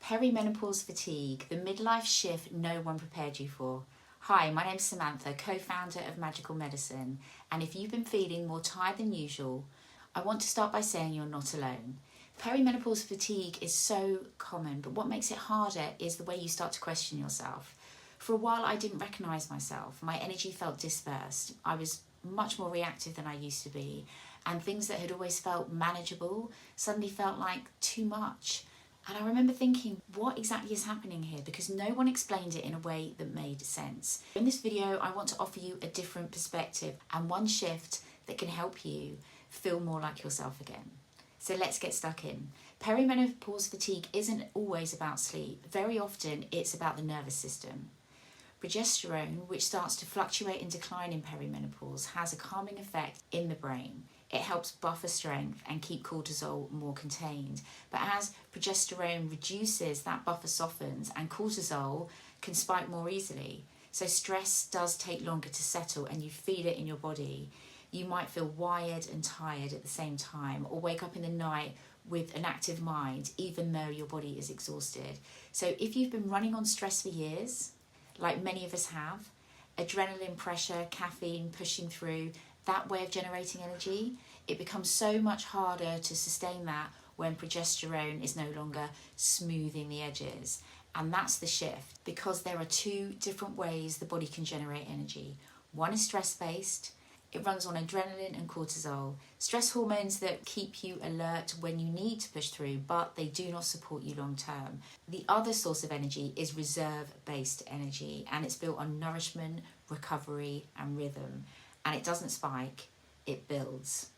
Perimenopause fatigue, the midlife shift no one prepared you for. Hi, my name's Samantha, co-founder of Magical Medicine, and if you've been feeling more tired than usual, I want to start by saying you're not alone. Perimenopause fatigue is so common, but what makes it harder is the way you start to question yourself. For a while, I didn't recognise myself. My energy felt dispersed. I was much more reactive than I used to be, and things that had always felt manageable suddenly felt like too much. And I remember thinking, what exactly is happening here? Because no one explained it in a way that made sense. In this video, I want to offer you a different perspective and one shift that can help you feel more like yourself again. So let's get stuck in. Perimenopause fatigue isn't always about sleep. Very often it's about the nervous system. Progesterone, which starts to fluctuate and decline in perimenopause, has a calming effect in the brain. It helps buffer strength and keep cortisol more contained. But as progesterone reduces, that buffer softens and cortisol can spike more easily. So stress does take longer to settle and you feel it in your body. You might feel wired and tired at the same time, or wake up in the night with an active mind, even though your body is exhausted. So if you've been running on stress for years, like many of us have, adrenaline pressure, caffeine pushing through, that way of generating energy, it becomes so much harder to sustain that when progesterone is no longer smoothing the edges. And that's the shift, because there are two different ways the body can generate energy. One is stress-based. It runs on adrenaline and cortisol, stress hormones that keep you alert when you need to push through, but they do not support you long term. The other source of energy is reserve-based energy, and it's built on nourishment, recovery, and rhythm. And it doesn't spike, it builds.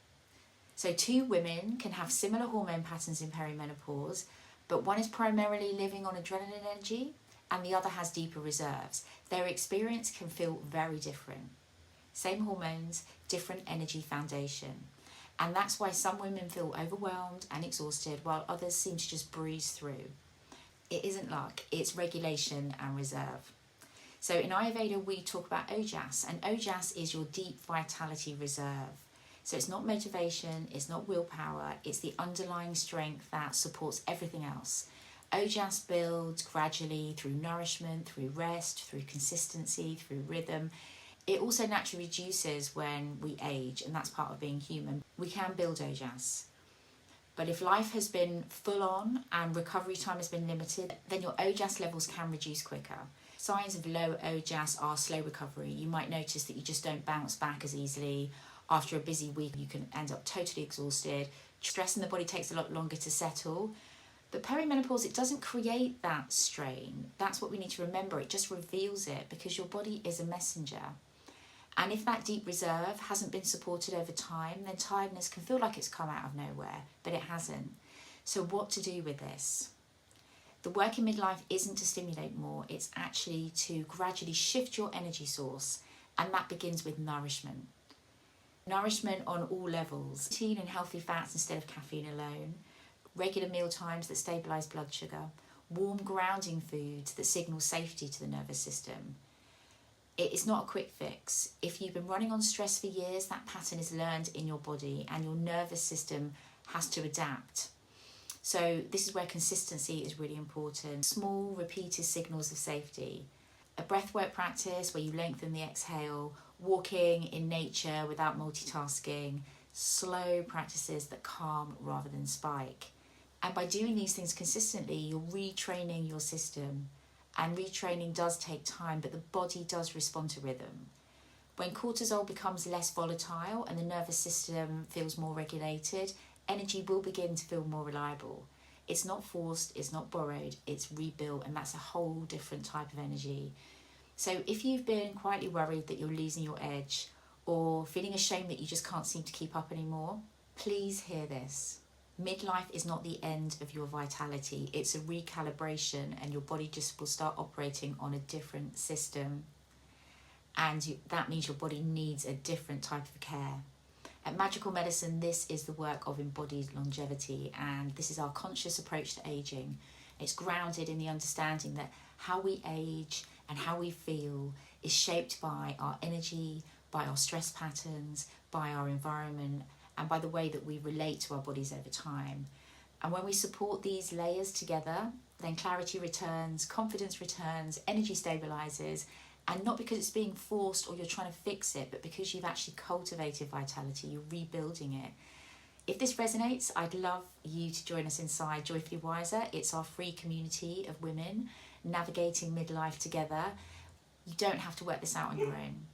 So two women can have similar hormone patterns in perimenopause, but one is primarily living on adrenaline energy and the other has deeper reserves. Their experience can feel very different. Same hormones, different energy foundation. And that's why some women feel overwhelmed and exhausted while others seem to just breeze through. It isn't luck, it's regulation and reserve. So in Ayurveda, we talk about Ojas, and Ojas is your deep vitality reserve. So it's not motivation, it's not willpower, it's the underlying strength that supports everything else. Ojas builds gradually through nourishment, through rest, through consistency, through rhythm. It also naturally reduces when we age, and that's part of being human. We can build Ojas. But if life has been full on and recovery time has been limited, then your Ojas levels can reduce quicker. Signs of low Ojas are slow recovery. You might notice that you just don't bounce back as easily. After a busy week, you can end up totally exhausted. Stress in the body takes a lot longer to settle. But perimenopause, it doesn't create that strain. That's what we need to remember. It just reveals it because your body is a messenger. And if that deep reserve hasn't been supported over time, then tiredness can feel like it's come out of nowhere, but it hasn't. So what to do with this? The work in midlife isn't to stimulate more, it's actually to gradually shift your energy source, and that begins with nourishment. Nourishment on all levels, protein and healthy fats instead of caffeine alone, regular meal times that stabilise blood sugar, warm grounding foods that signal safety to the nervous system. It is not a quick fix. If you've been running on stress for years, that pattern is learned in your body and your nervous system has to adapt. So this is where consistency is really important. Small, repeated signals of safety. A breathwork practice where you lengthen the exhale, walking in nature without multitasking, slow practices that calm rather than spike. And by doing these things consistently, you're retraining your system. And retraining does take time, but the body does respond to rhythm. When cortisol becomes less volatile and the nervous system feels more regulated, energy will begin to feel more reliable. It's not forced, it's not borrowed, it's rebuilt, and that's a whole different type of energy. So if you've been quietly worried that you're losing your edge or feeling ashamed that you just can't seem to keep up anymore, please hear this. Midlife is not the end of your vitality, it's a recalibration, and your body just will start operating on a different system. And that means your body needs a different type of care. At Magical Medicine, this is the work of Embodied Longevity, and this is our conscious approach to aging. It's grounded in the understanding that how we age and how we feel is shaped by our energy, by our stress patterns, by our environment, and by the way that we relate to our bodies over time. And when we support these layers together, then clarity returns, confidence returns, energy stabilizes, and not because it's being forced or you're trying to fix it, but because you've actually cultivated vitality, you're rebuilding it. If this resonates, I'd love you to join us inside Joyfully Wiser. It's our free community of women navigating midlife together. You don't have to work this out on your own.